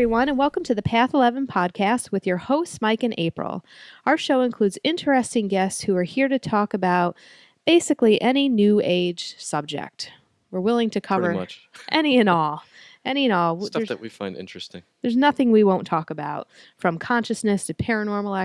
everyone, and welcome to the Path 11 podcast with your hosts, Mike and April. Our show includes interesting guests who are here to talk about basically any new age subject. We're willing to cover any and all. Stuff that we find interesting. There's nothing we won't talk about, from consciousness to paranormal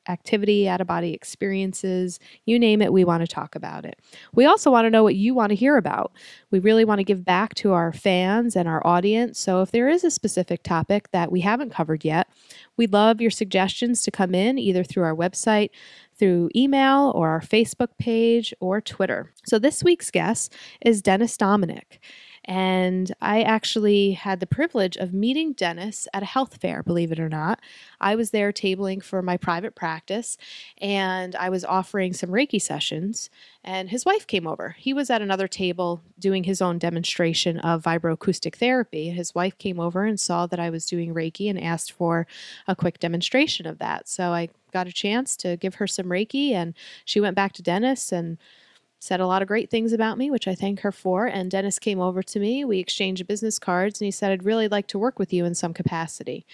activity, out-of-body experiences, you name it, we want to talk about it. We also want to know what you want to hear about. We really want to give back to our fans and our audience, so if there is a specific topic that we haven't covered yet, we'd love your suggestions to come in either through our website, through email, or our Facebook page, or Twitter. So this week's guest is Dennis Dominick. And I actually had the privilege of meeting Dennis at a health fair, believe it or not. I was there tabling for my private practice, and I was offering some Reiki sessions, and his wife came over. He was at another table doing his own demonstration of VibroAcoustic Therapy. His wife came over and saw that I was doing Reiki and asked for a quick demonstration of that. So I got a chance to give her some Reiki, and she went back to Dennis and said a lot of great things about me, which I thank her for. And Dennis came over to me. We exchanged business cards, and he said, I'd really like to work with you in some capacity.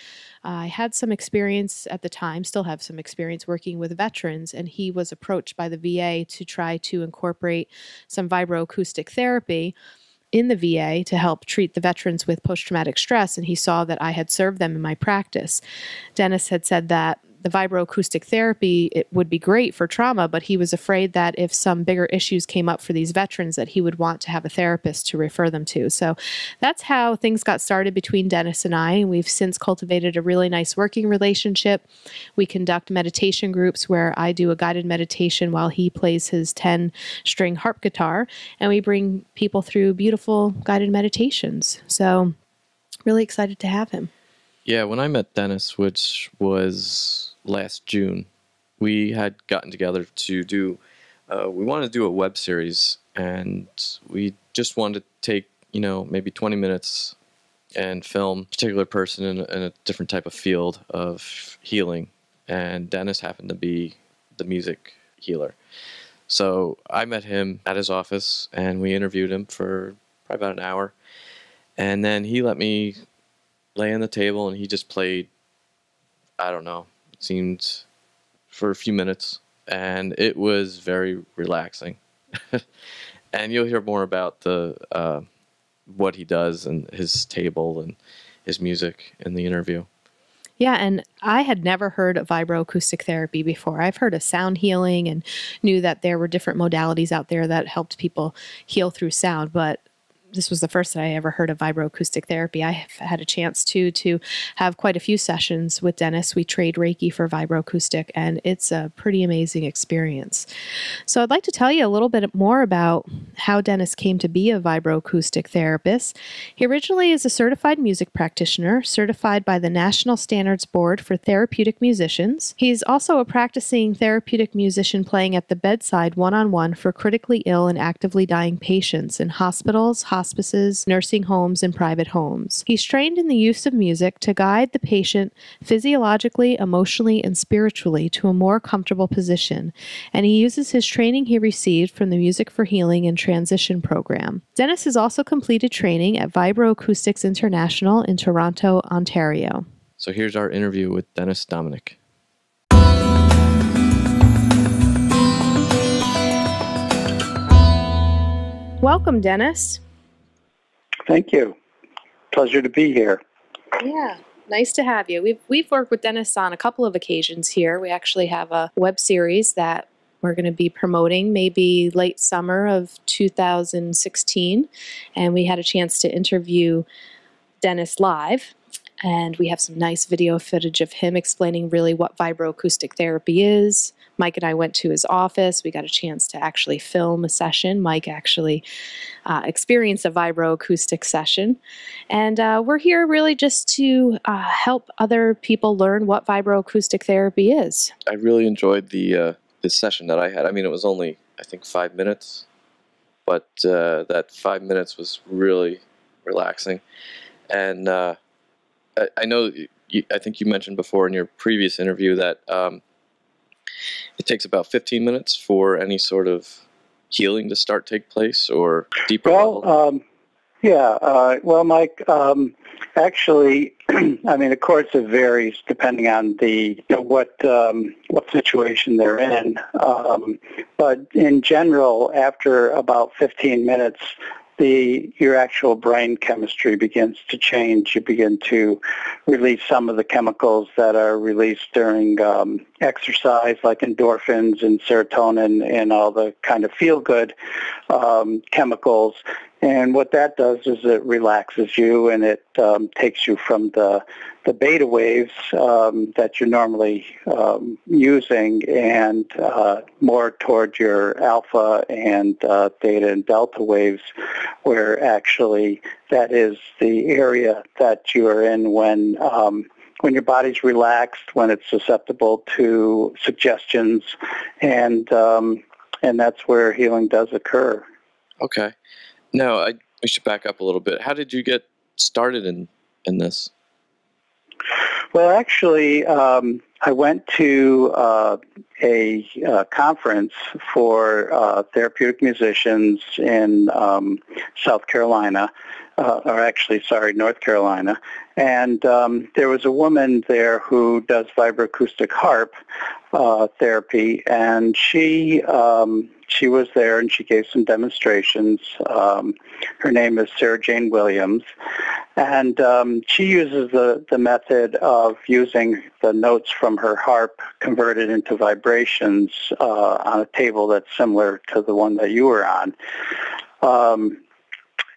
I had some experience at the time, still have some experience working with veterans, and he was approached by the VA to try to incorporate some vibroacoustic therapy in the VA to help treat the veterans with post-traumatic stress, and he saw that I had served them in my practice. Dennis had said that the vibroacoustic therapy, it would be great for trauma, but he was afraid that if some bigger issues came up for these veterans, that he would want to have a therapist to refer them to. So that's how things got started between Dennis and I, and we've since cultivated a really nice working relationship. We conduct meditation groups where I do a guided meditation while he plays his 10-string harp guitar, and we bring people through beautiful guided meditations. So really excited to have him. Yeah, when I met Dennis, which was last June, we had gotten together to do, we wanted to do a web series, and we just wanted to take, maybe 20 minutes and film a particular person in a different type of field of healing. And Dennis happened to be the music healer. So I met him at his office, and we interviewed him for probably about an hour. And then he let me lay on the table, and he just played, I don't know, it seemed for a few minutes, and it was very relaxing. And you'll hear more about the what he does and his table and his music in the interview. Yeah, and I had never heard of vibroacoustic therapy before. I've heard of sound healing and knew that there were different modalities out there that helped people heal through sound, but this was the first that I ever heard of vibroacoustic therapy. I have had a chance to have quite a few sessions with Dennis. We trade Reiki for vibroacoustic, and it's a pretty amazing experience. So I'd like to tell you a little bit more about how Dennis came to be a vibroacoustic therapist. He originally is a certified music practitioner, certified by the National Standards Board for Therapeutic Musicians. He's also a practicing therapeutic musician playing at the bedside one-on-one for critically ill and actively dying patients in hospitals, hospices, nursing homes, and private homes. He's trained in the use of music to guide the patient physiologically, emotionally, and spiritually to a more comfortable position, and he uses his training he received from the Music for Healing and Transition program. Dennis has also completed training at VibroAcoustics International in Toronto, Ontario. So here's our interview with Dennis Dominick. Welcome, Dennis. Thank you. Pleasure to be here. Yeah, nice to have you. We've worked with Dennis on a couple of occasions here. We actually have a web series that we're going to be promoting maybe late summer of 2016, and we had a chance to interview Dennis live, and we have some nice video footage of him explaining really what vibroacoustic therapy is. Mike and I went to his office. We got a chance to actually film a session. Mike actually experienced a vibroacoustic session. And we're here really just to help other people learn what vibroacoustic therapy is. I really enjoyed the session that I had. I mean, it was only, I think, 5 minutes, but that 5 minutes was really relaxing. And I know, I think you mentioned before in your previous interview that it takes about 15 minutes for any sort of healing to take place or deeper level. Well, Mike, Actually, I mean, of course, it varies depending on what situation they're in. But in general, after about 15 minutes, your actual brain chemistry begins to change. You begin to release some of the chemicals that are released during exercise, like endorphins and serotonin and all the kind of feel-good chemicals. And what that does is it relaxes you, and it takes you from the beta waves that you're normally using and more toward your alpha and theta and delta waves, where actually that is the area that you are in when your body's relaxed, when it's susceptible to suggestions, and that's where healing does occur. Okay. Now, we should back up a little bit. How did you get started in this? Well, actually, I went to a conference for therapeutic musicians in South Carolina, North Carolina. And there was a woman there who does vibroacoustic harp therapy, and she was there and she gave some demonstrations. Her name is Sarah Jane Williams, and she uses the method of using the notes from her harp converted into vibrations on a table that's similar to the one that you were on.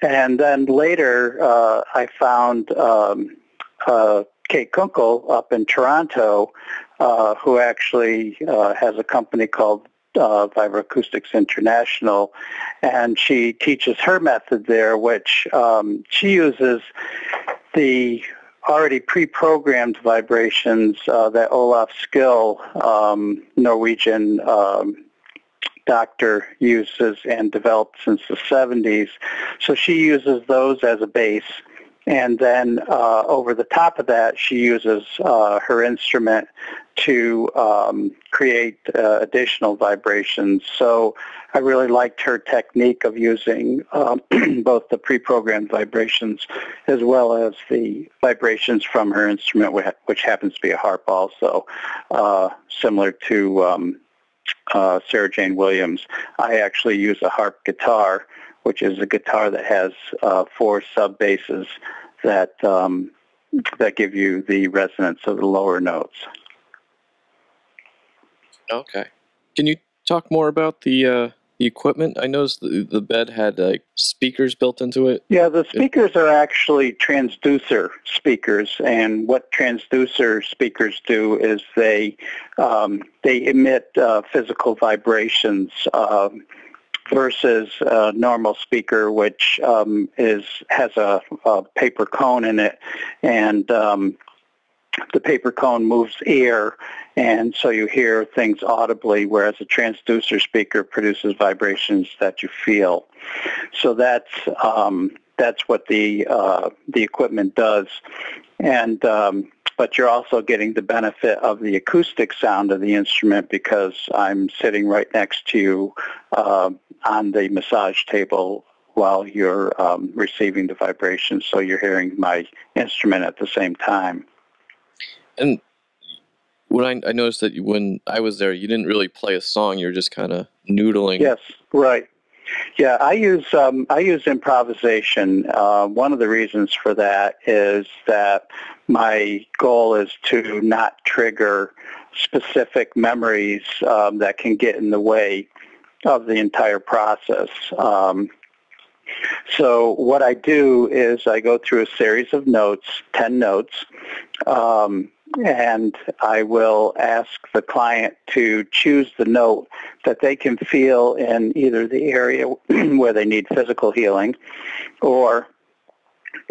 And then later, I found Kate Kunkel up in Toronto, who actually has a company called VibroAcoustics International, and she teaches her method there, which she uses the already pre-programmed vibrations that Olaf Skill, Norwegian doctor, uses and developed since the 70s. So she uses those as a base. And then over the top of that, she uses her instrument to create additional vibrations. So I really liked her technique of using both the pre-programmed vibrations as well as the vibrations from her instrument, which happens to be a harp also, similar to Sarah Jane Williams. I actually use a harp guitar, which is a guitar that has 4 sub-basses that give you the resonance of the lower notes. Okay. Can you talk more about the equipment? I noticed the bed had speakers built into it. Yeah, the speakers are actually transducer speakers, and what transducer speakers do is they emit physical vibrations versus a normal speaker, which has a paper cone in it, and the paper cone moves air, and so you hear things audibly, whereas a transducer speaker produces vibrations that you feel. So that's what the equipment does, and but you're also getting the benefit of the acoustic sound of the instrument because I'm sitting right next to you on the massage table while you're receiving the vibrations, so you're hearing my instrument at the same time. And when I noticed that when I was there, you didn't really play a song; you were just kind of noodling. Yes, right. Yeah, I use improvisation. One of the reasons for that is that my goal is to not trigger specific memories that can get in the way of the entire process. So what I do is I go through a series of notes, 10 notes, and I will ask the client to choose the note that they can feel in either the area where they need physical healing or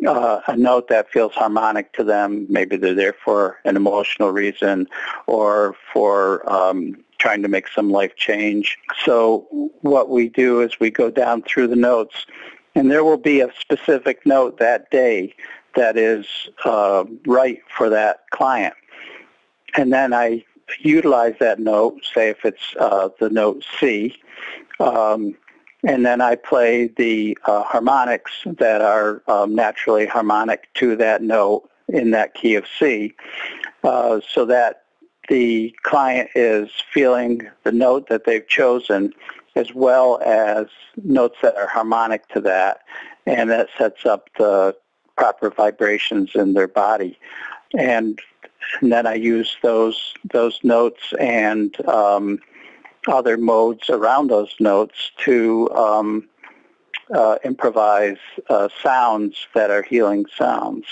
a note that feels harmonic to them. Maybe they're there for an emotional reason or for trying to make some life change. So what we do is we go down through the notes, and there will be a specific note that day that is right for that client. And then I utilize that note, say if it's the note C, and then I play the harmonics that are naturally harmonic to that note in that key of C, so that the client is feeling the note that they've chosen as well as notes that are harmonic to that, and that sets up the proper vibrations in their body. And then I use those notes and other modes around those notes to improvise sounds that are healing sounds.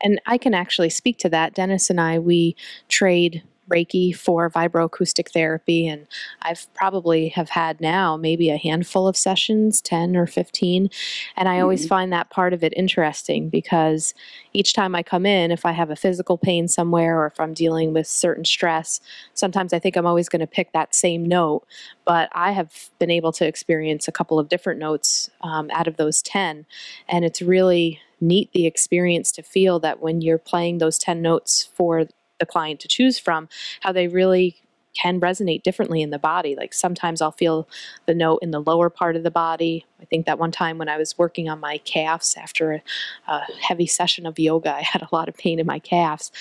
And I can actually speak to that. Dennis and I, we trade Reiki for VibroAcoustic Therapy, and I've probably have had now maybe a handful of sessions, 10 or 15, and I always find that part of it interesting because each time I come in, if I have a physical pain somewhere or if I'm dealing with certain stress, sometimes I think I'm always going to pick that same note, but I have been able to experience a couple of different notes out of those 10, and it's really neat, the experience to feel that when you're playing those 10 notes for the client to choose from, how they really can resonate differently in the body. Like sometimes I'll feel the note in the lower part of the body. I think that one time when I was working on my calves after a heavy session of yoga, I had a lot of pain in my calves.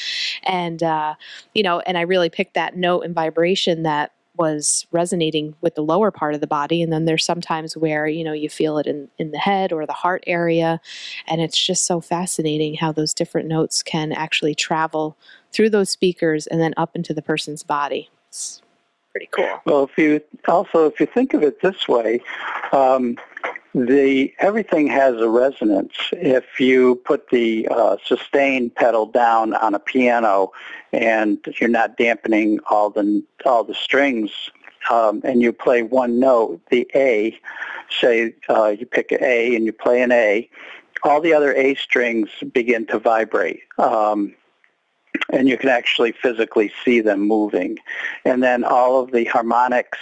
And, and I really picked that note and vibration that was resonating with the lower part of the body. And then there's sometimes where, you feel it in the head or the heart area. And it's just so fascinating how those different notes can actually travel through those speakers and then up into the person's body. It's pretty cool. Well, if you think of it this way, everything has a resonance. If you put the sustain pedal down on a piano and you're not dampening all the strings, and you play one note, the A, say you pick an A and you play an A, all the other A strings begin to vibrate. And you can actually physically see them moving. And then all of the harmonics,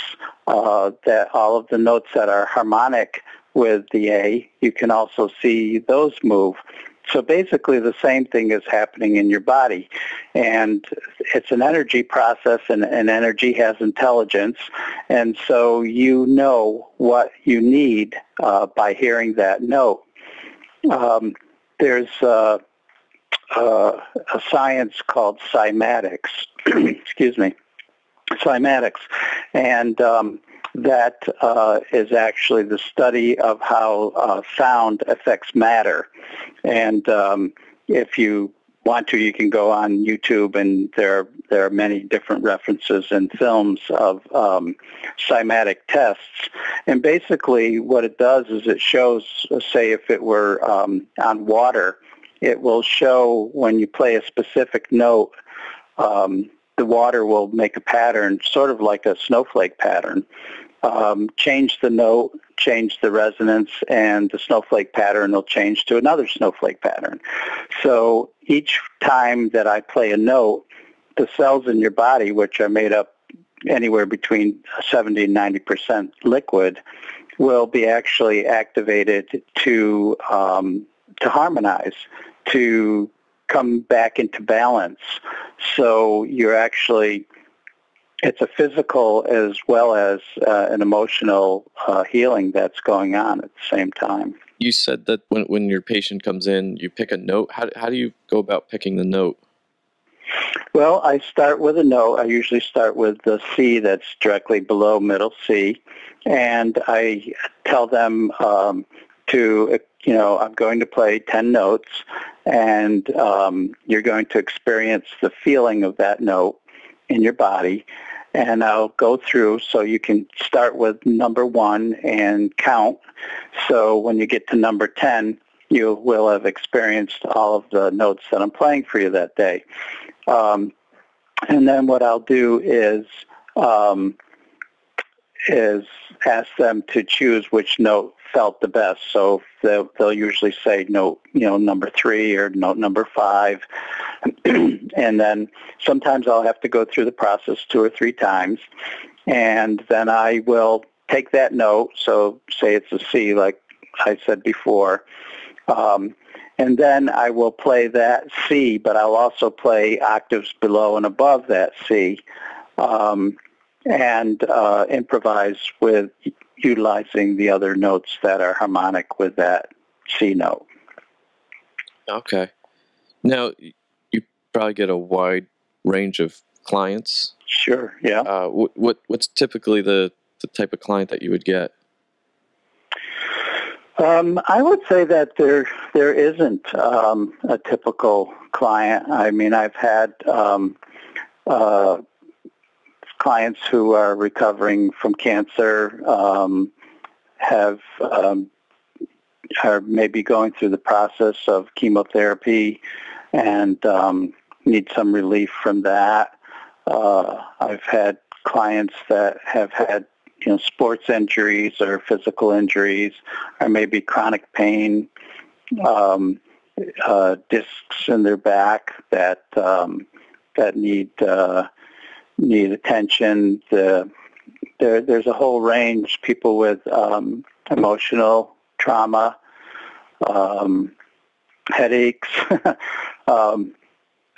all of the notes that are harmonic with the A, you can also see those move. So basically the same thing is happening in your body. And it's an energy process, and energy has intelligence. And so you know what you need by hearing that note. There's a science called cymatics, excuse me, cymatics, and that is actually the study of how sound affects matter. And if you want to, you can go on YouTube, and there are many different references and films of cymatic tests. And basically what it does is it shows, say if it were on water, it will show when you play a specific note, the water will make a pattern, sort of like a snowflake pattern. Change the note, change the resonance, and the snowflake pattern will change to another snowflake pattern. So each time that I play a note, the cells in your body, which are made up anywhere between 70 and 90% liquid, will be actually activated to harmonize, to come back into balance. So you're actually, it's a physical as well as an emotional healing that's going on at the same time. You said that when your patient comes in, you pick a note. How do you go about picking the note? Well, I start with a note. I usually start with the C that's directly below middle C, and I tell them I'm going to play 10 notes, and you're going to experience the feeling of that note in your body. And I'll go through, so you can start with number 1 and count. So when you get to number 10, you will have experienced all of the notes that I'm playing for you that day. And then what I'll do is ask them to choose which note felt the best. So they'll usually say note, number 3 or note number 5. And then sometimes I'll have to go through the process 2 or 3 times. And then I will take that note. So say it's a C, like I said before. And then I will play that C, but I'll also play octaves below and above that C. and improvise with utilizing the other notes that are harmonic with that C note. Okay. Now, you probably get a wide range of clients. Sure, yeah. What's typically the type of client that you would get? I would say that there isn't a typical client. I mean, I've had clients who are recovering from cancer, are maybe going through the process of chemotherapy and need some relief from that. I've had clients that have had sports injuries or physical injuries, or maybe chronic pain, discs in their back that need attention. There's a whole range. People with emotional trauma, headaches,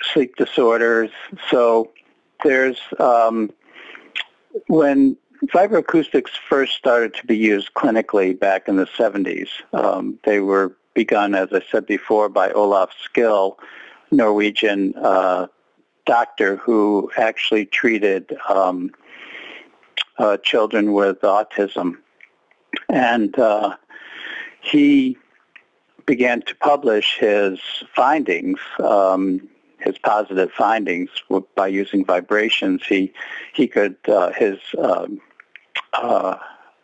sleep disorders. So there's when vibroacoustics first started to be used clinically back in the 70s, they were begun, as I said before, by Olaf Skill, Norwegian doctor who actually treated children with autism. And he began to publish his findings, his positive findings by using vibrations. His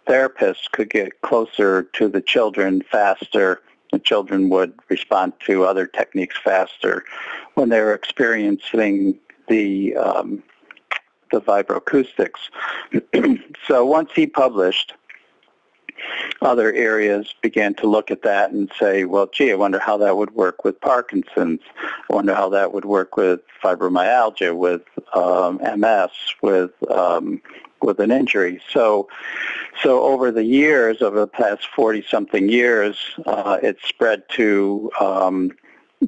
therapist could get closer to the children faster. The children would respond to other techniques faster when they were experiencing the vibroacoustics. So once he published, other areas began to look at that and say, well, gee, I wonder how that would work with Parkinson's. I wonder how that would work with fibromyalgia, with MS, with an injury. So over the years, over the past 40-something years, it spread to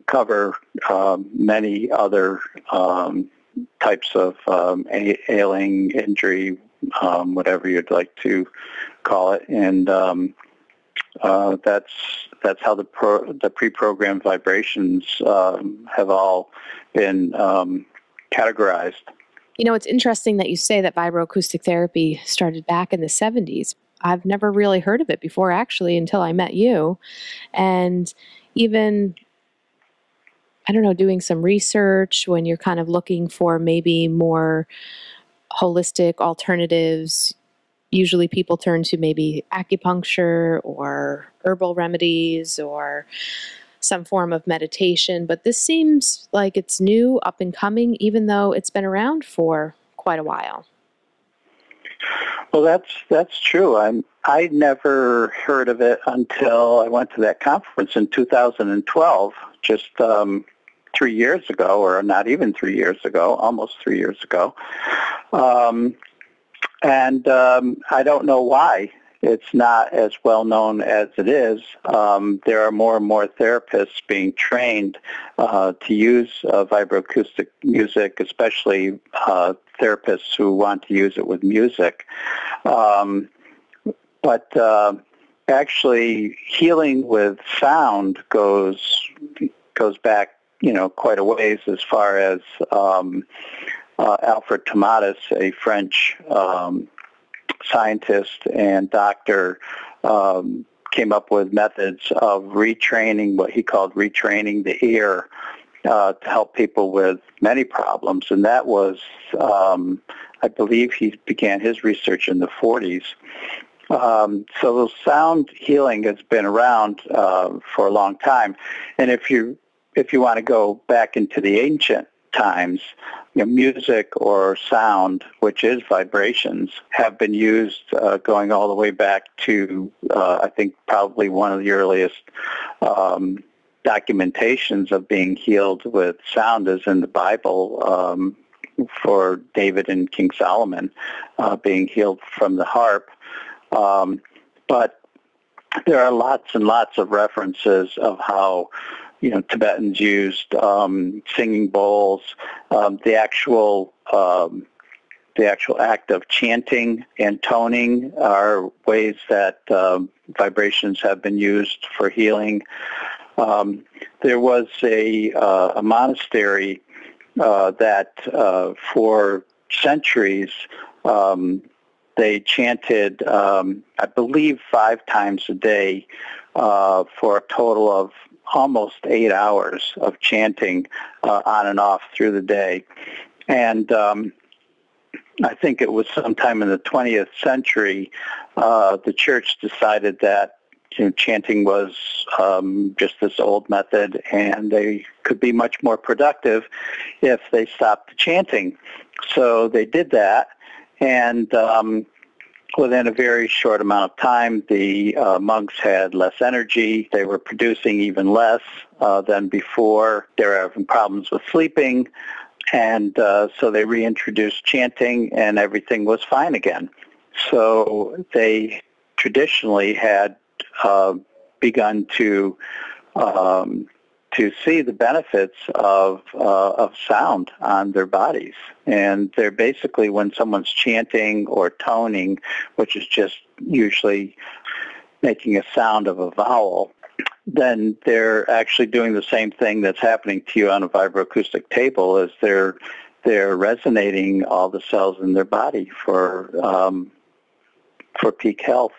cover many other types of ailing, injury, whatever you'd like to call it, and that's how the pre-programmed vibrations have all been categorized. It's interesting that you say that vibroacoustic therapy started back in the 70s. I've never really heard of it before, actually, until I met you. And even, I don't know, doing some research when you're kind of looking for maybe more holistic alternatives, usually people turn to maybe acupuncture or herbal remedies or some form of meditation. But this seems like it's new, up and coming, even though it's been around for quite a while. Well, that's true. I never heard of it until I went to that conference in 2012, just 3 years ago, or not even 3 years ago, almost 3 years ago. And I don't know why it's not as well known as it is. There are more and more therapists being trained to use vibroacoustic music, especially therapists who want to use it with music. But actually, healing with sound goes back, quite a ways, as far as Alfred Tomatis, a French scientist and doctor, came up with methods of retraining, what he called retraining the ear, to help people with many problems. And that was, I believe he began his research in the 40s. So sound healing has been around for a long time. And if you want to go back into the ancient times, music or sound, which is vibrations, have been used going all the way back to, I think, probably one of the earliest documentations of being healed with sound is in the Bible, for David and King Solomon being healed from the harp. But there are lots and lots of references of how Tibetans used singing bowls. The actual the actual act of chanting and toning are ways that vibrations have been used for healing. There was a monastery that for centuries they chanted, I believe, 5 times a day for a total of almost 8 hours of chanting on and off through the day. And I think it was sometime in the 20th century, the church decided that chanting was just this old method, and they could be much more productive if they stopped the chanting. So they did that, and within a very short amount of time, the monks had less energy. They were producing even less than before. They were having problems with sleeping, and so they reintroduced chanting, and everything was fine again. So they traditionally had begun to see the benefits of sound on their bodies. And they're basically, when someone's chanting or toning, which is just usually making a sound of a vowel, then they're actually doing the same thing that's happening to you on a vibroacoustic table, is they're resonating all the cells in their body for peak health.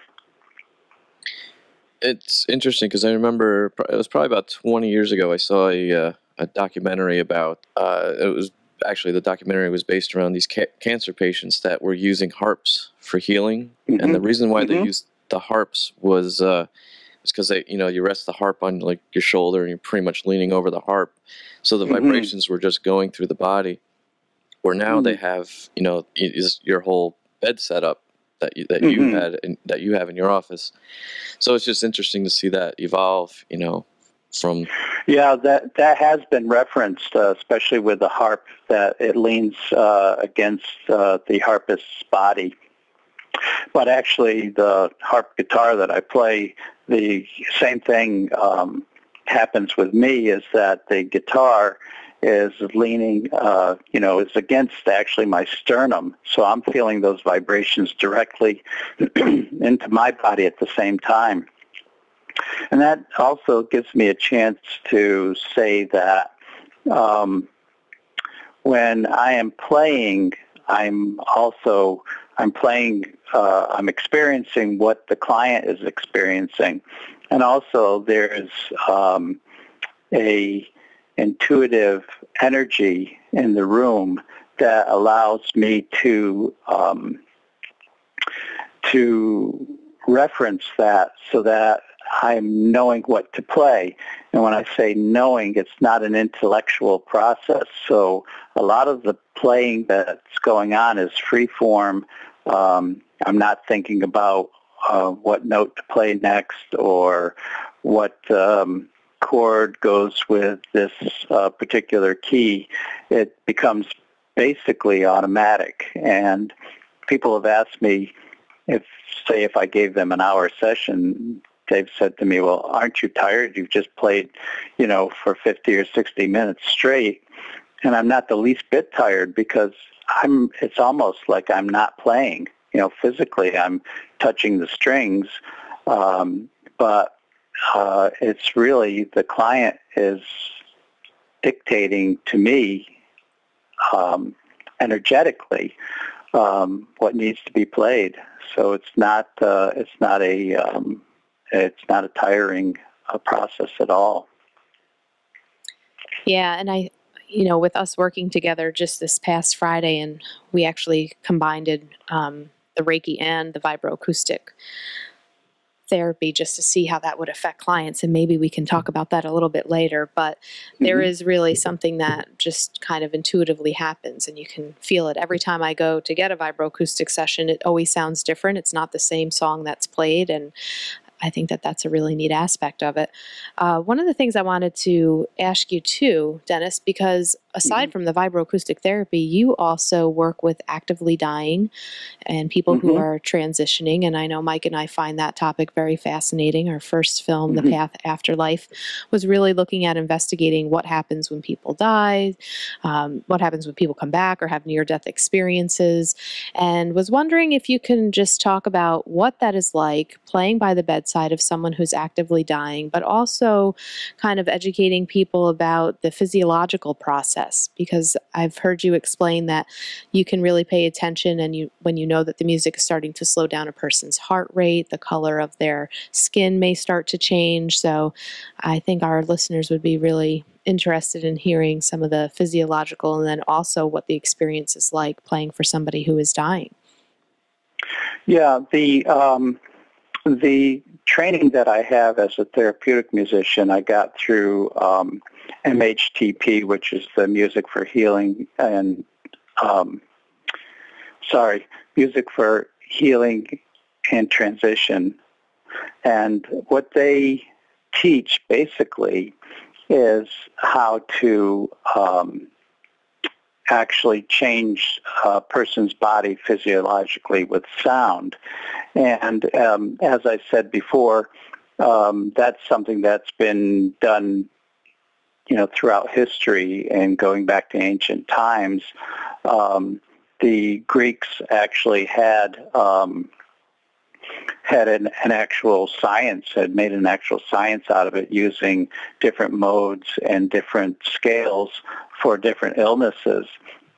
It's interesting because I remember it was probably about 20 years ago. I saw a documentary about. It was actually, the documentary was based around these cancer patients that were using harps for healing, and the reason why they used the harps was because you rest the harp on like your shoulder and you're pretty much leaning over the harp, so the vibrations were just going through the body. Where now they have is your whole bed setup that you had that you have in your office. So it's just interesting to see that evolve, from... Yeah, that has been referenced, especially with the harp, that it leans against the harpist's body. But actually, the harp guitar that I play, the same thing happens with me, is that the guitar is leaning, is against actually my sternum. So I'm feeling those vibrations directly into my body at the same time. And that also gives me a chance to say that when I am playing, I'm experiencing what the client is experiencing. And also there's a intuitive energy in the room that allows me to reference that, so that I'm knowing what to play. And when I say knowing, it's not an intellectual process. So a lot of the playing that's going on is free form. I'm not thinking about what note to play next, or what chord goes with this particular key. It becomes basically automatic. And people have asked me, if I gave them an hour session, they've said to me, well, aren't you tired? You've just played, for 50 or 60 minutes straight. And I'm not the least bit tired, because it's almost like I'm not playing. Physically I'm touching the strings, but it's really the client is dictating to me energetically what needs to be played. So it's not a tiring process at all. Yeah, and with us working together just this past Friday, and we actually combined the Reiki and the vibroacoustic therapy just to see how that would affect clients, and maybe we can talk about that a little bit later. But there is really something that just kind of intuitively happens, and you can feel it. Every time I go to get a vibroacoustic session, it always sounds different. It's not the same song that's played, and I think that that's a really neat aspect of it. One of the things I wanted to ask you too, Dennis, because aside from the vibroacoustic therapy, you also work with actively dying and people who Mm-hmm. are transitioning. And I know Mike and I find that topic very fascinating. Our first film, The Mm-hmm. Path After Life, was really looking at investigating what happens when people die, what happens when people come back or have near-death experiences, and was wondering if you can just talk about what that is like playing by the bedside of someone who's actively dying, but also kind of educating people about the physiological process, because I've heard you explain that you can really pay attention and when you know that the music is starting to slow down a person's heart rate, the color of their skin may start to change. So I think our listeners would be really interested in hearing some of the physiological and then also what the experience is like playing for somebody who is dying. Yeah, the training that I have as a therapeutic musician, I got through MHTP, which is the Music for Healing and Music for Healing and Transition. And what they teach basically is how to actually change a person's body physiologically with sound. And as I said before, that's something that's been done, throughout history and going back to ancient times. The Greeks actually had an actual science, had made an actual science out of it using different modes and different scales for different illnesses.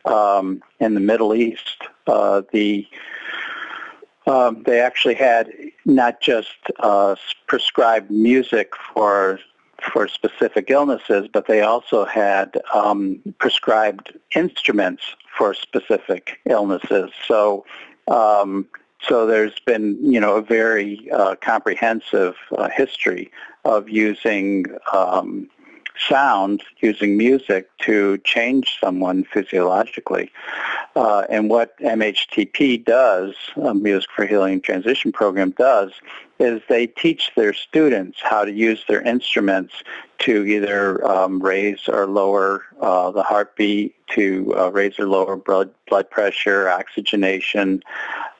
In the Middle East, they actually had not just prescribed music for specific illnesses, but they also had prescribed instruments for specific illnesses. So there's been, a very comprehensive history of using sound, using music to change someone physiologically. And what MHTP does, Music for Healing and Transition program does, is they teach their students how to use their instruments to either raise or lower the heartbeat, to raise or lower blood pressure, oxygenation,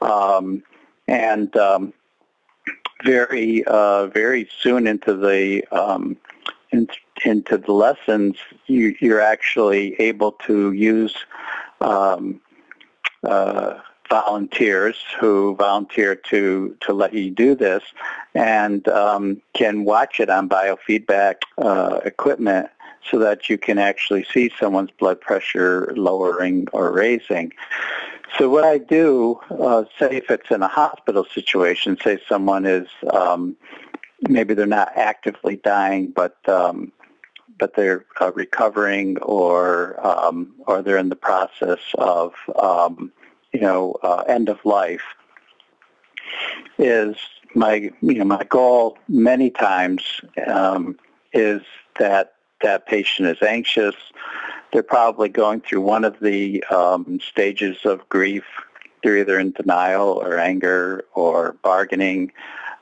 and very soon into the lessons, you're actually able to use volunteers who volunteer to let you do this, and can watch it on biofeedback equipment so that you can actually see someone's blood pressure lowering or raising. So what I do, say if it's in a hospital situation, say someone is, maybe they're not actively dying, but they're recovering, or they're in the process of end of life, is my goal many times is that patient is anxious. They're probably going through one of the stages of grief. They're either in denial or anger or bargaining.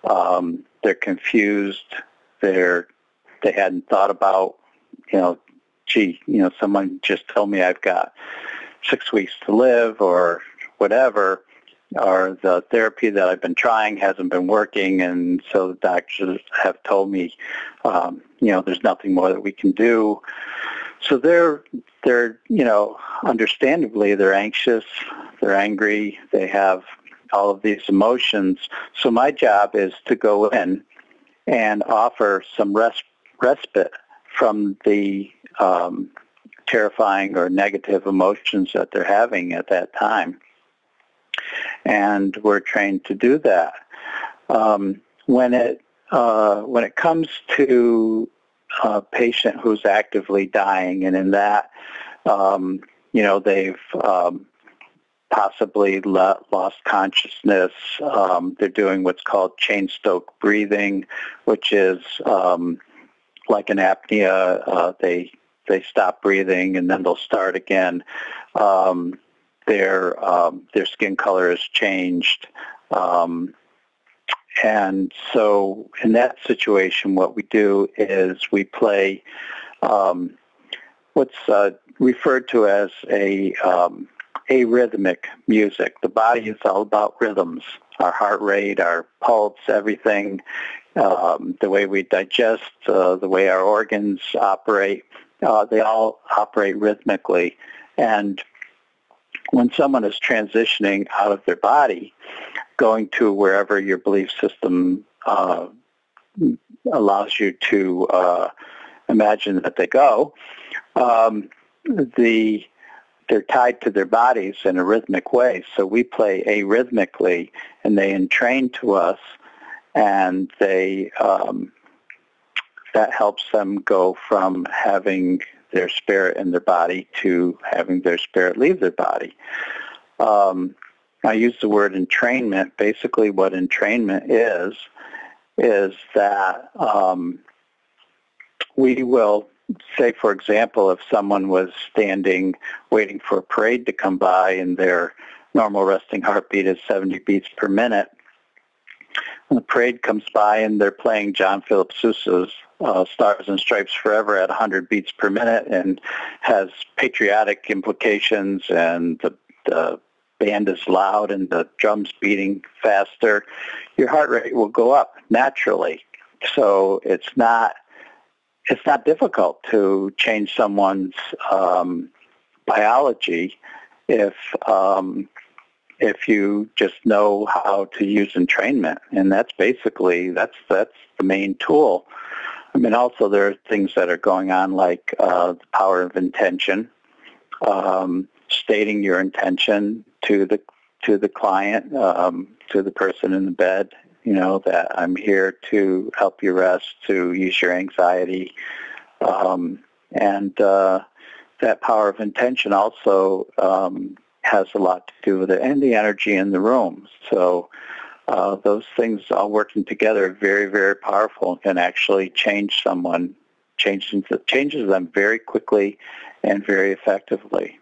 They're confused. They hadn't thought about, someone just told me I've got 6 weeks to live or whatever, or the therapy that I've been trying hasn't been working, and so the doctors have told me, there's nothing more that we can do. So they're understandably, they're anxious, they're angry, they have all of these emotions. So my job is to go in and offer some respite from the terrifying or negative emotions that they're having at that time. And we're trained to do that. When it comes to a patient who's actively dying, and in that, they've possibly lost consciousness. They're doing what's called chain-stoke breathing, which is like an apnea. They stop breathing and then they'll start again. Their skin color has changed. And so in that situation, what we do is we play what's referred to as arrhythmic music. The body is all about rhythms, our heart rate, our pulse, everything, the way we digest, the way our organs operate. They all operate rhythmically. And when someone is transitioning out of their body, going to wherever your belief system allows you to imagine that they go, they're tied to their bodies in a rhythmic way. So we play arrhythmically, and they entrain to us, and they that helps them go from having their spirit in their body to having their spirit leave their body. I use the word entrainment. Basically what entrainment is that we will say, for example, if someone was standing waiting for a parade to come by and their normal resting heartbeat is 70 beats per minute, and the parade comes by and they're playing John Philip Sousa's Stars and Stripes Forever at 100 beats per minute and has patriotic implications, and the band is loud and the drums beating faster, your heart rate will go up naturally. So it's not difficult to change someone's biology if you just know how to use entrainment, and that's the main tool. I mean, also there are things that are going on like the power of intention, stating your intention to the client, to the person in the bed, that I'm here to help you rest, to ease your anxiety, and that power of intention also has a lot to do with it, and the energy in the room. So those things all working together are very, very powerful and can actually change someone, changes them very quickly and very effectively.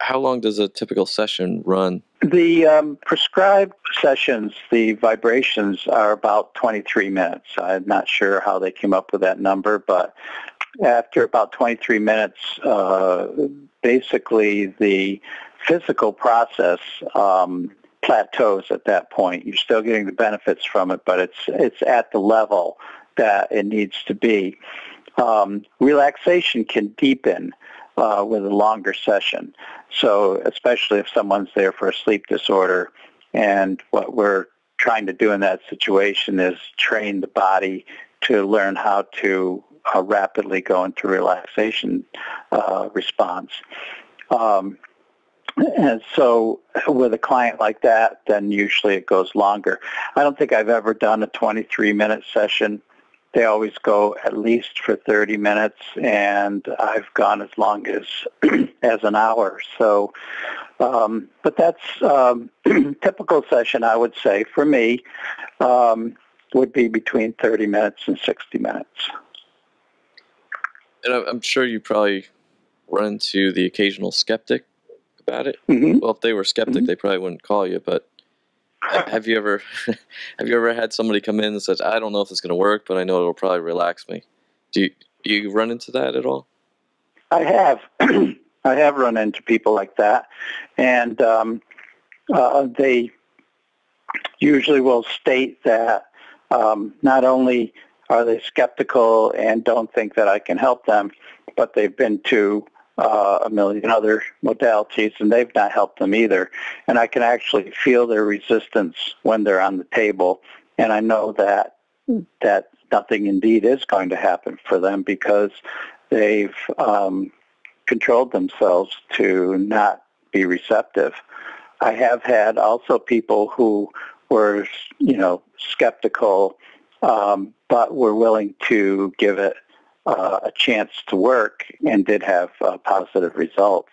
How long does a typical session run? The prescribed sessions, the vibrations, are about 23 minutes. I'm not sure how they came up with that number, but after about 23 minutes, basically the physical process plateaus at that point. You're still getting the benefits from it, but it's at the level that it needs to be. Relaxation can deepen with a longer session. So especially if someone's there for a sleep disorder, and what we're trying to do in that situation is train the body to learn how to rapidly go into relaxation response. And so with a client like that, then usually it goes longer. I don't think I've ever done a 23-minute session. They always go at least for 30 minutes, and I've gone as long as an hour. So, but that's typical session, I would say, for me, would be between 30 minutes and 60 minutes. And I'm sure you probably run into the occasional skeptic about it. Mm-hmm. Well, if they were skeptic, Mm-hmm. they probably wouldn't call you, but have you ever had somebody come in and says, I don't know if it's going to work, but I know it'll probably relax me? Do you run into that at all? I have. I have run into people like that, and they usually will state that not only are they skeptical and don't think that I can help them, but they've been to a million other modalities, and they've not helped them either. And I can actually feel their resistance when they're on the table, and I know that nothing indeed is going to happen for them because they've controlled themselves to not be receptive. I have had also people who were, skeptical, but were willing to give it a chance to work and did have positive results.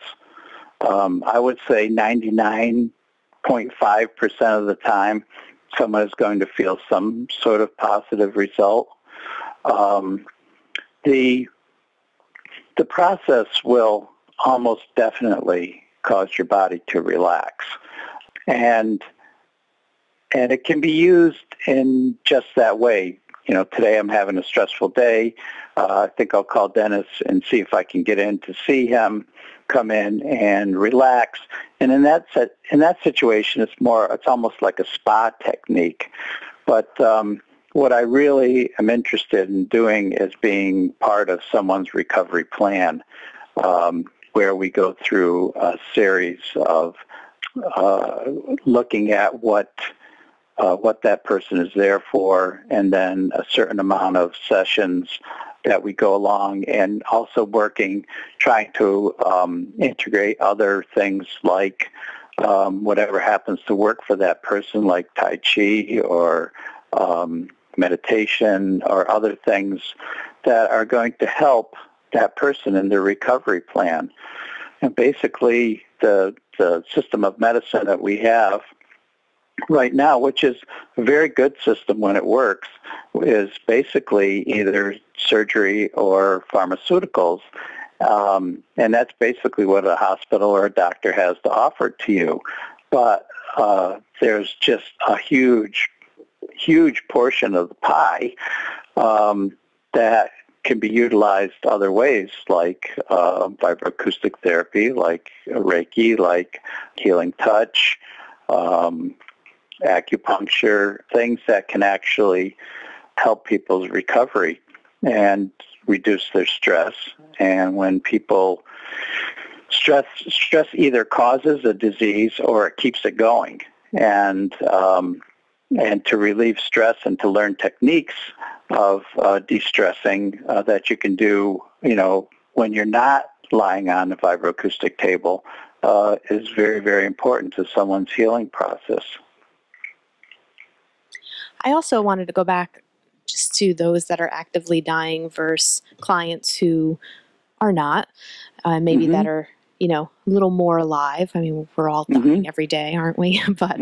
I would say 99.5% of the time, someone is going to feel some sort of positive result. The process will almost definitely cause your body to relax, and it can be used in just that way. today I'm having a stressful day. I think I'll call Dennis and see if I can get in to see him, come in and relax. And in that situation, it's almost like a spa technique. But what I really am interested in doing is being part of someone's recovery plan, where we go through a series of looking at what that person is there for, and then a certain amount of sessions that we go along, and also trying to integrate other things like whatever happens to work for that person, like Tai Chi or meditation or other things that are going to help that person in their recovery plan. And basically, the system of medicine that we have right now, which is a very good system when it works, is basically either surgery or pharmaceuticals. And that's basically what a hospital or a doctor has to offer to you. But there's just a huge portion of the pie that can be utilized other ways, like vibroacoustic therapy, like Reiki, like healing touch, acupuncture, things that can actually help people's recovery and reduce their stress. And when people stress either causes a disease or it keeps it going. And to relieve stress and to learn techniques of de-stressing that you can do, when you're not lying on the vibroacoustic table is very, very important to someone's healing process. I also wanted to go back just to those that are actively dying versus clients who are not, maybe that are, a little more alive. I mean, we're all dying every day, aren't we? But,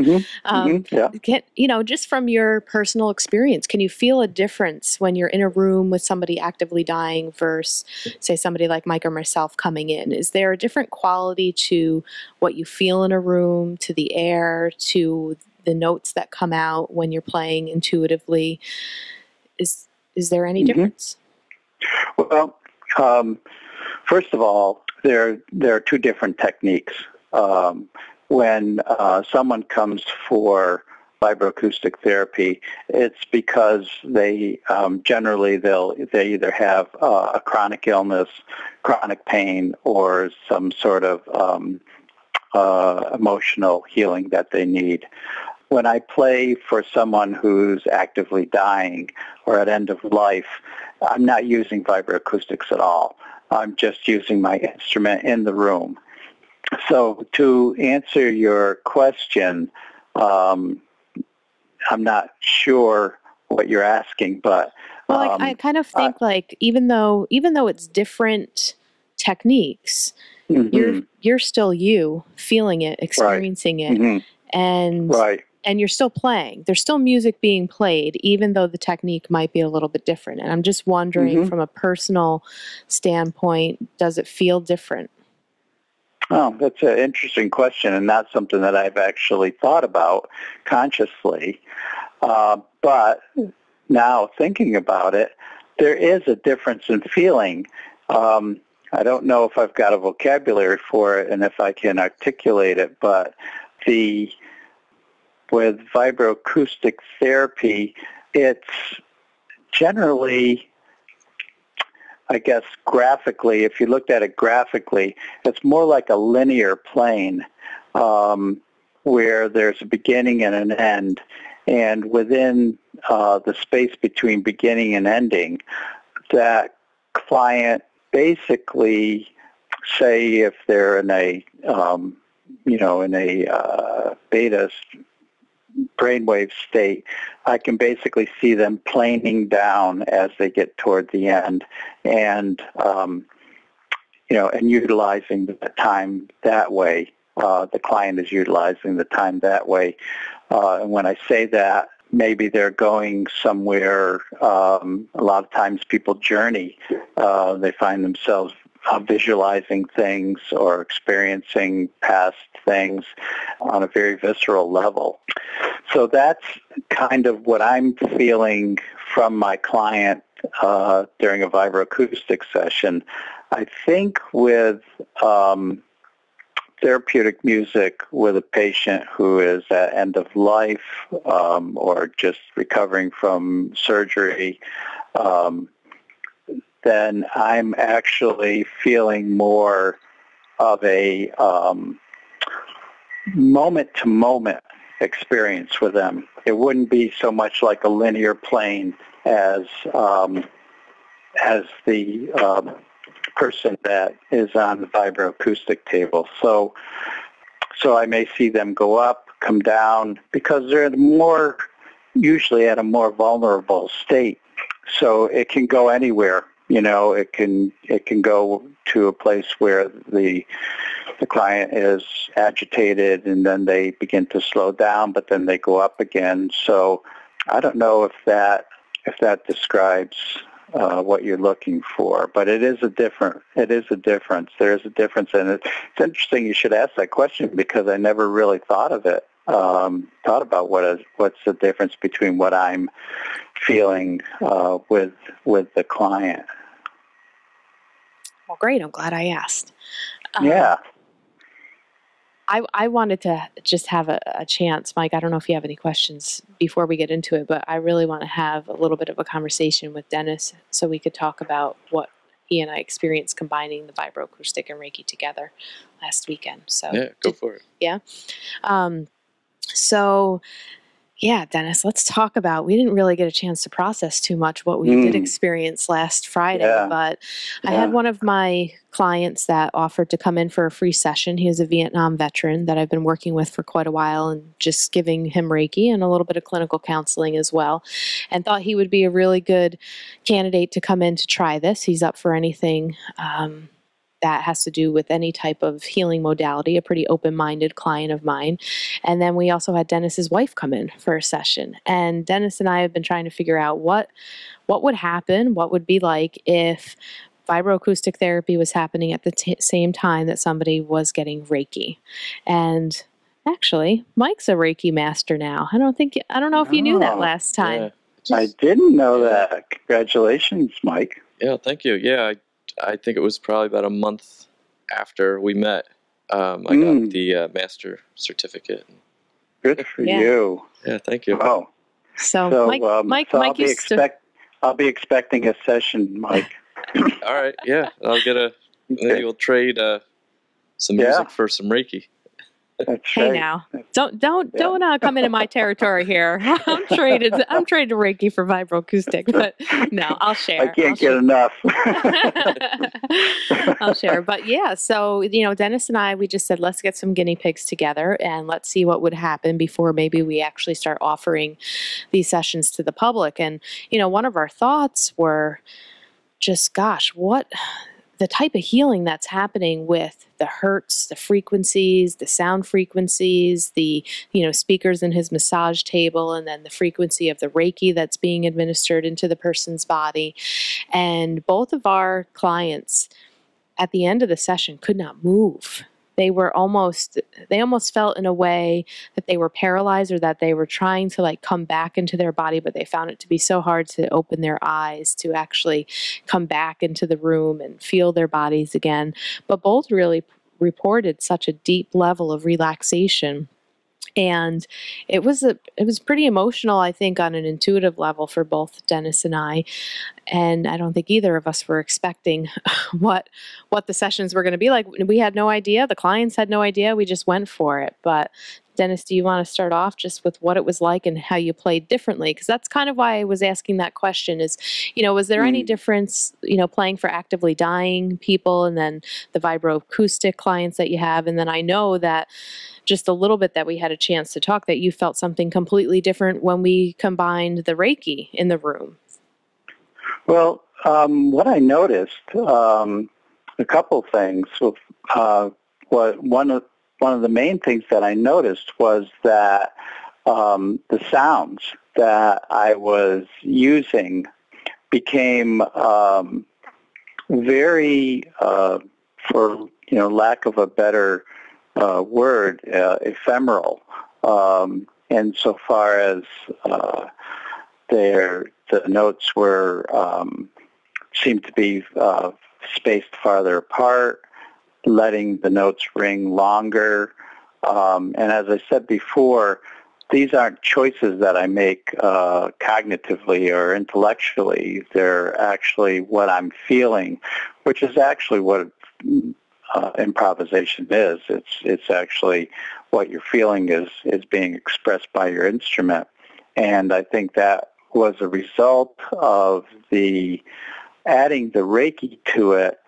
just from your personal experience, can you feel a difference when you're in a room with somebody actively dying versus, say, somebody like Mike or myself coming in? Is there a different quality to what you feel in a room, to the air, to the notes that come out when you're playing intuitively? Is there any difference? Well, first of all, there are two different techniques. When someone comes for vibroacoustic therapy, it's because they generally they either have a chronic illness, chronic pain, or some sort of emotional healing that they need. When I play for someone who's actively dying or at end of life, I'm not using vibroacoustics at all. I'm just using my instrument in the room. So to answer your question, I'm not sure what you're asking, but well, I kind of think even though it's different techniques, you're still you, feeling it, experiencing it, and you're still playing. There's still music being played, even though the technique might be a little bit different. And I'm just wondering, from a personal standpoint, does it feel different? Oh, that's an interesting question, and not something that I've actually thought about consciously. But now thinking about it, there is a difference in feeling. I don't know if I've got a vocabulary for it and if I can articulate it, but with vibroacoustic therapy, it's generally, I guess, graphically, if you looked at it graphically, it's more like a linear plane where there's a beginning and an end. And within the space between beginning and ending, that client basically, say if they're in a, beta brainwave state, I can basically see them planing down as they get toward the end, and and utilizing the time that way. The client is utilizing the time that way. And when I say that, maybe they're going somewhere. A lot of times people journey. They find themselves visualizing things or experiencing past things on a very visceral level. So that's kind of what I'm feeling from my client during a vibroacoustic session. I think with therapeutic music with a patient who is at end of life or just recovering from surgery, then I'm actually feeling more of a moment-to-moment experience with them. It wouldn't be so much like a linear plane as the person that is on the vibroacoustic table. So I may see them go up, come down, because they're usually at a more vulnerable state. So it can go anywhere. It can go to a place where the client is agitated and then they begin to slow down, but then they go up again. So I don't know if that describes what you're looking for, but it is a difference. There is a difference, and it's interesting you should ask that question because I never really thought of it. Thought about what's the difference between what I'm feeling with the client. Well, great. I'm glad I asked. Yeah. I wanted to just have a chance, Mike. I don't know if you have any questions before we get into it, but I really want to have a little bit of a conversation with Dennis so we could talk about what he and I experienced combining the vibroacoustic and Reiki together last weekend. So yeah, go for it. Yeah. So, yeah, Dennis, let's talk about, we didn't really get a chance to process too much what we did experience last Friday, but I had one of my clients that offered to come in for a free session. He is a Vietnam veteran that I've been working with for quite a while and just giving him Reiki and a little bit of clinical counseling as well, and thought he would be a really good candidate to come in to try this. He's up for anything that has to do with any type of healing modality, a pretty open-minded client of mine. And then we also had Dennis's wife come in for a session. And Dennis and I have been trying to figure out what would happen, what would be like if vibroacoustic therapy was happening at the same time that somebody was getting Reiki. And actually, Mike's a Reiki master now. I don't know if you knew that last time. Yeah, I didn't know that. Congratulations, Mike. Yeah, thank you. Yeah, I think it was probably about a month after we met. I got the master certificate. Good for you. Yeah, thank you. Oh, so Mike, I'll be expecting a session, Mike. All right, yeah, I'll get maybe we'll trade some music for some Reiki. That's hey, right. now, don't come into my territory here. I'm traded Reiki for vibroacoustic, but no, I'll share. I can't get enough. I'll share. But yeah, so, Dennis and I, we just said, let's get some guinea pigs together and let's see what would happen before maybe we actually start offering these sessions to the public. And, one of our thoughts were just, gosh, what the type of healing that's happening with the hertz, the frequencies, the sound frequencies, the, speakers in his massage table, and then the frequency of the Reiki that's being administered into the person's body. And both of our clients at the end of the session could not move. They almost felt in a way that they were paralyzed or that they were trying to come back into their body, but they found it to be so hard to open their eyes to actually come back into the room and feel their bodies again. But both really reported such a deep level of relaxation. And it was pretty emotional, I think, on an intuitive level for both Dennis and I. And I don't think either of us were expecting what the sessions were going to be like. We had no idea. The clients had no idea. We just went for it. But Dennis, do you want to start off just with what it was like and how you played differently? Because that's kind of why I was asking that question is, was there any difference, playing for actively dying people and then the vibroacoustic clients that you have? And then I know that just a little bit that we had a chance to talk that you felt something completely different when we combined the Reiki in the room. Well, what I noticed, a couple things. One of the main things that I noticed was that the sounds that I was using became very, for lack of a better word, ephemeral. Insofar as the notes were seemed to be spaced farther apart, letting the notes ring longer. And as I said before, these aren't choices that I make cognitively or intellectually. They're actually what I'm feeling, which is actually what improvisation is. It's actually what you're feeling is being expressed by your instrument. And I think that was a result of the adding the Reiki to it.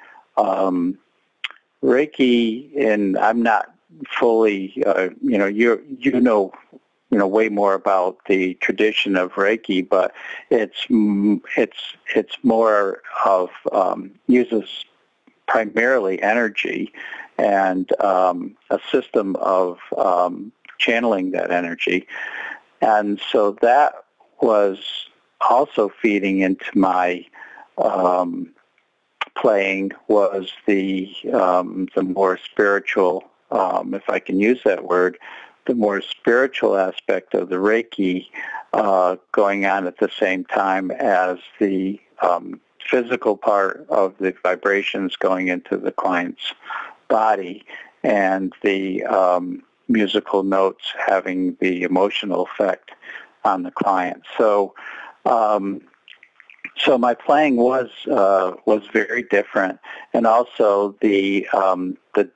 Reiki, and I'm not fully, you know way more about the tradition of Reiki, but it's more of uses primarily energy and a system of channeling that energy, and so that was also feeding into my playing was the more spiritual, if I can use that word, the more spiritual aspect of the Reiki going on at the same time as the physical part of the vibrations going into the client's body, and the musical notes having the emotional effect on the client. So my playing was very different, and also the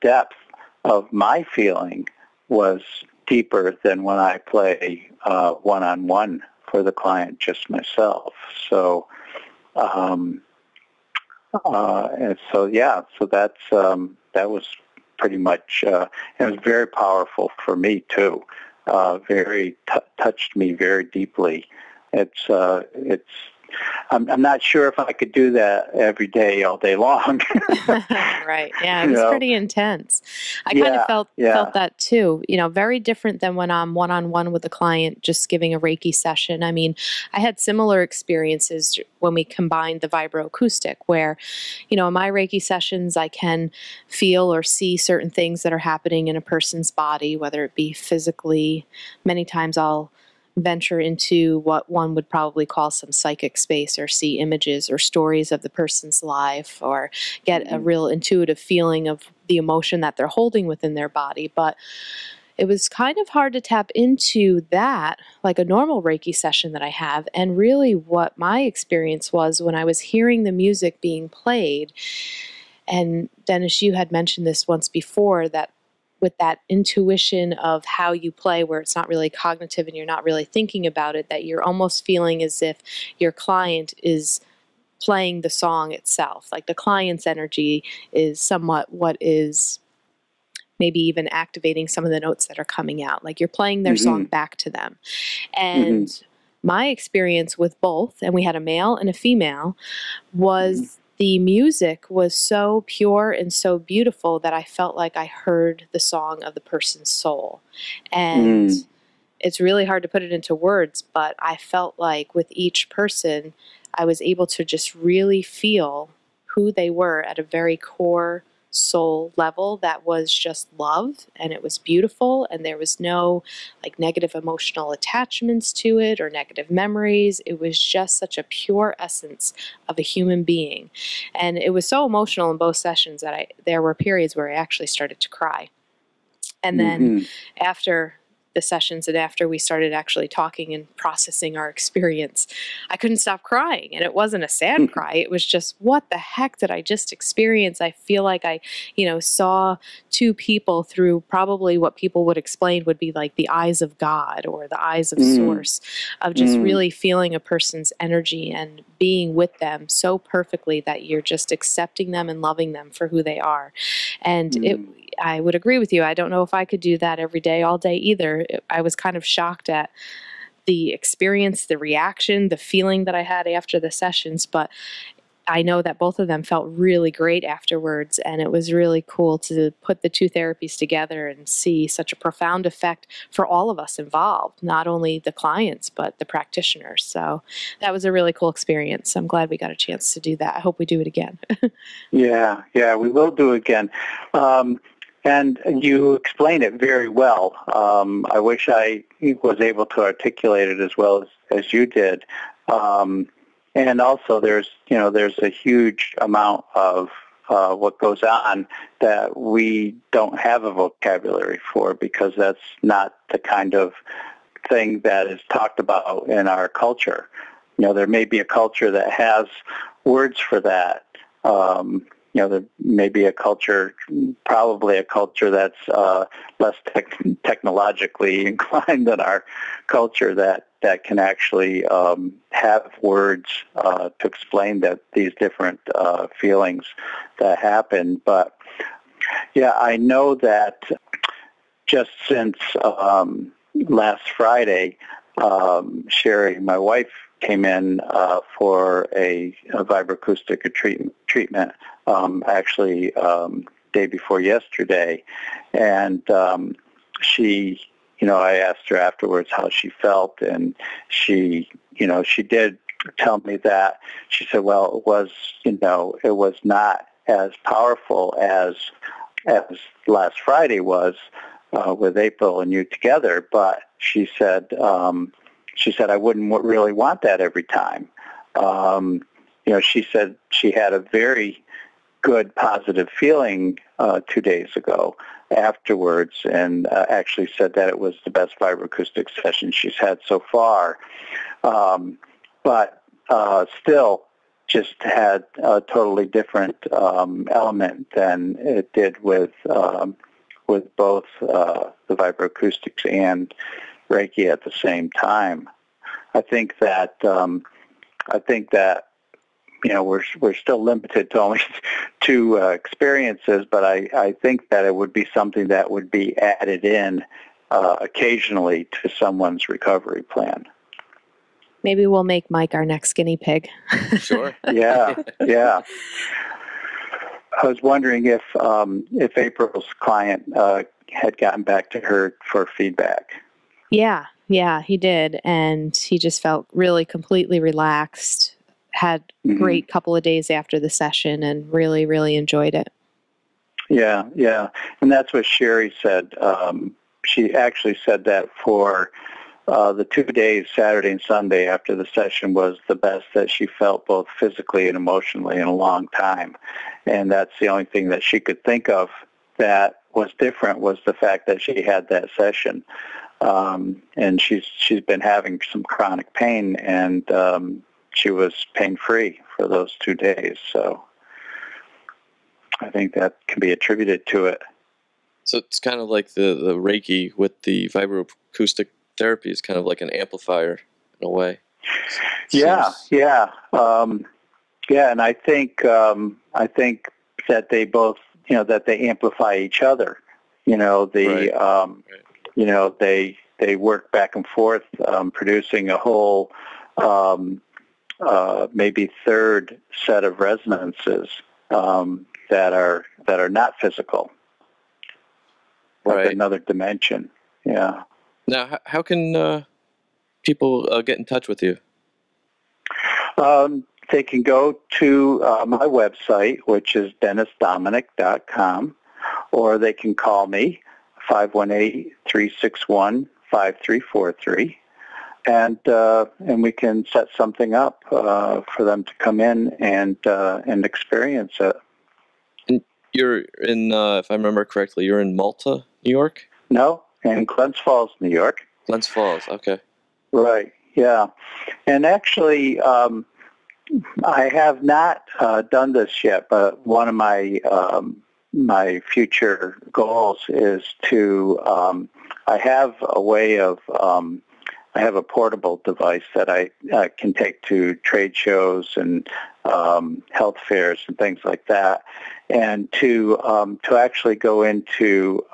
depth of my feeling was deeper than when I play one-on-one for the client, just myself. So, and so that's that was pretty much. It was very powerful for me too. Very touched me very deeply. It's. I'm not sure if I could do that every day, all day long. Right. Yeah, it was pretty intense. I kind of felt that too. Very different than when I'm one-on-one with a client, just giving a Reiki session. I mean, I had similar experiences when we combined the vibroacoustic, where, in my Reiki sessions, I can feel or see certain things that are happening in a person's body, whether it be physically. Many times I'll venture into what one would probably call some psychic space, or see images or stories of the person's life, or get a real intuitive feeling of the emotion that they're holding within their body. But it was kind of hard to tap into that, like a normal Reiki session that I have. And really what my experience was when I was hearing the music being played, and Dennis, you had mentioned this once before, that with that intuition of how you play, where it's not really cognitive and you're not really thinking about it, that you're almost feeling as if your client is playing the song itself. Like the client's energy is somewhat what is maybe even activating some of the notes that are coming out. Like you're playing their song back to them. And my experience with both, and we had a male and a female, was the music was so pure and so beautiful that I felt like I heard the song of the person's soul. And it's really hard to put it into words, but I felt like with each person, I was able to just really feel who they were at a very core soul level that was just love, and it was beautiful, and there was no like negative emotional attachments to it or negative memories. It was just such a pure essence of a human being, and it was so emotional in both sessions that there were periods where I actually started to cry. And then after the sessions, and after we started actually talking and processing our experience, I couldn't stop crying. And it wasn't a sad cry. It was just, what the heck did I just experience? I feel like I, saw two people through probably what people would explain would be like the eyes of God or the eyes of Source, of just really feeling a person's energy and being with them so perfectly that you're just accepting them and loving them for who they are. And I would agree with you. I don't know if I could do that every day, all day either. I was kind of shocked at the experience, the reaction, the feeling that I had after the sessions, but I know that both of them felt really great afterwards, and it was really cool to put the two therapies together and see such a profound effect for all of us involved, not only the clients, but the practitioners. So that was a really cool experience. I'm glad we got a chance to do that. I hope we do it again. Yeah, we will do it again. And you explain it very well. I wish I was able to articulate it as well as you did. And also, there's a huge amount of what goes on that we don't have a vocabulary for, because that's not the kind of thing that is talked about in our culture. There may be a culture that has words for that. There may be probably a culture that's less technologically inclined than our culture that can actually have words to explain these different feelings that happen. But yeah, I know that just since last Friday, Sherry, my wife, came in for a vibroacoustic treatment, actually day before yesterday, and she, I asked her afterwards how she felt, and she did tell me that. She said, well, it was not as powerful as last Friday was with April and you together, but she said I wouldn't really want that every time. She said she had a very good positive feeling 2 days ago afterwards, and actually said that it was the best vibroacoustic session she's had so far. But still just had a totally different element than it did with both the vibroacoustics and Reiki at the same time. I think that we're still limited to only two experiences, but I think that it would be something that would be added in occasionally to someone's recovery plan. Maybe we'll make Mike our next guinea pig. Sure. Yeah. I was wondering if April's client had gotten back to her for feedback. Yeah, he did. And he just felt really completely relaxed, had a great couple of days after the session, and really, really enjoyed it. Yeah. And that's what Sherry said. She actually said that for the 2 days, Saturday and Sunday after the session, was the best that she felt both physically and emotionally in a long time. And that's the only thing that she could think of that was different, was the fact that she had that session. And she's been having some chronic pain, and she was pain-free for those 2 days. So I think that can be attributed to it. So it's kind of like the Reiki with the vibroacoustic therapy is kind of like an amplifier in a way. Yeah. And I think that they both, that they amplify each other. They work back and forth, producing a whole maybe third set of resonances that are not physical, like another dimension. Yeah. Now, how can people get in touch with you? They can go to my website, which is dennisdominick.com, or they can call me, 518-361-5343, and we can set something up for them to come in and experience it. And you're in, if I remember correctly, you're in Malta, New York? No, in Glens Falls, New York. Glens Falls, okay. Right, yeah. And actually, I have not done this yet, but one of my my future goals is to, I have a way of, I have a portable device that I can take to trade shows and health fairs and things like that, and to actually go into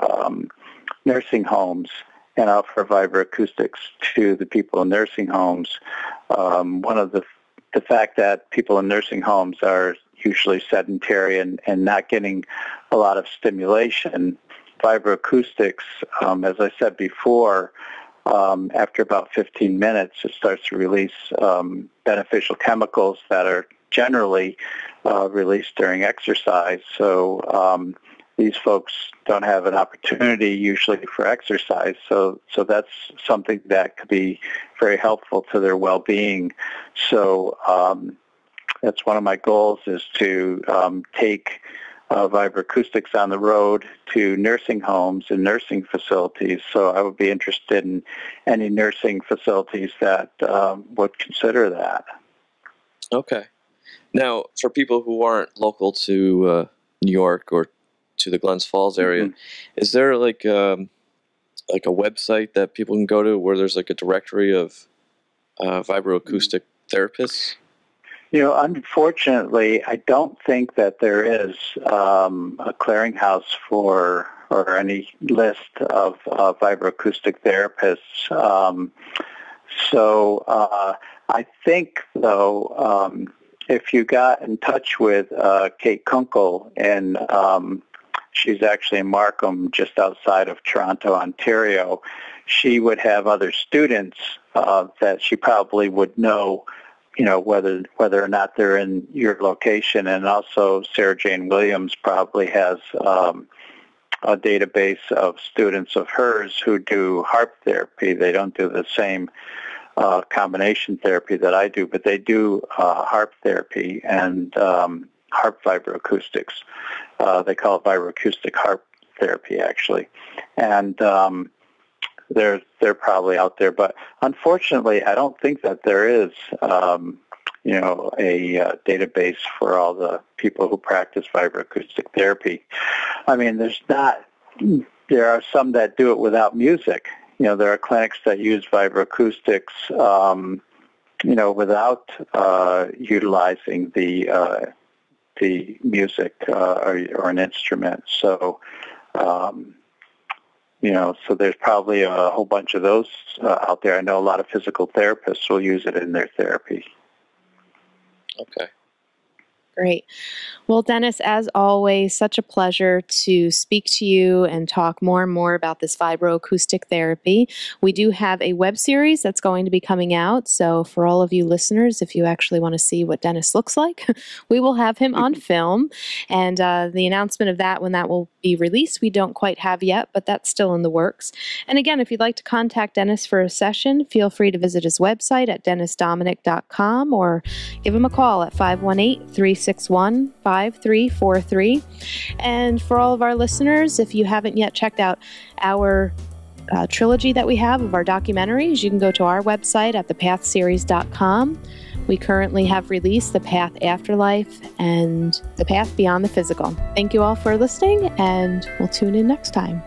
nursing homes and offer vibroacoustics to the people in nursing homes. One of the the fact that people in nursing homes are usually sedentary and not getting a lot of stimulation, vibroacoustics, as I said before, after about 15 minutes, it starts to release beneficial chemicals that are generally released during exercise. So these folks don't have an opportunity usually for exercise. So that's something that could be very helpful to their well-being. So that's one of my goals, is to take vibroacoustics on the road to nursing homes and nursing facilities. So I would be interested in any nursing facilities that would consider that. Okay. Now, for people who aren't local to New York or to the Glens Falls area, Mm-hmm. is there like a website that people can go to where there's like a directory of vibroacoustic therapists? You know, unfortunately, I don't think that there is a clearinghouse or any list of vibroacoustic therapists. So I think, though, if you got in touch with Kate Kunkel, and she's actually in Markham, just outside of Toronto, Ontario, she would have other students that she probably would know, you know, whether or not they're in your location. And also Sarah Jane Williams probably has a database of students of hers who do HARP therapy. They don't do the same combination therapy that I do, but they do HARP therapy and HARP vibroacoustics. They call it vibroacoustic HARP therapy, actually. And they're probably out there, but unfortunately, I don't think that there is, you know, a database for all the people who practice vibroacoustic therapy. I mean, there are some that do it without music. You know, there are clinics that use vibroacoustics, you know, without utilizing the music or an instrument. So, you know, so there's probably a whole bunch of those out there. I know a lot of physical therapists will use it in their therapy. Okay. Great. Well, Dennis, as always, such a pleasure to speak to you and talk more and more about this vibroacoustic therapy. We do have a web series that's going to be coming out. So for all of you listeners, if you actually want to see what Dennis looks like, we will have him on film. And the announcement of that, when that will be released, we don't quite have yet, but that's still in the works. And again, if you'd like to contact Dennis for a session, feel free to visit his website at dennisdominick.com or give him a call at 518-361-5343. And for all of our listeners, if you haven't yet checked out our trilogy that we have of our documentaries, you can go to our website at thepathseries.com. We currently have released The Path Afterlife and The Path Beyond the Physical. Thank you all for listening, and we'll tune in next time.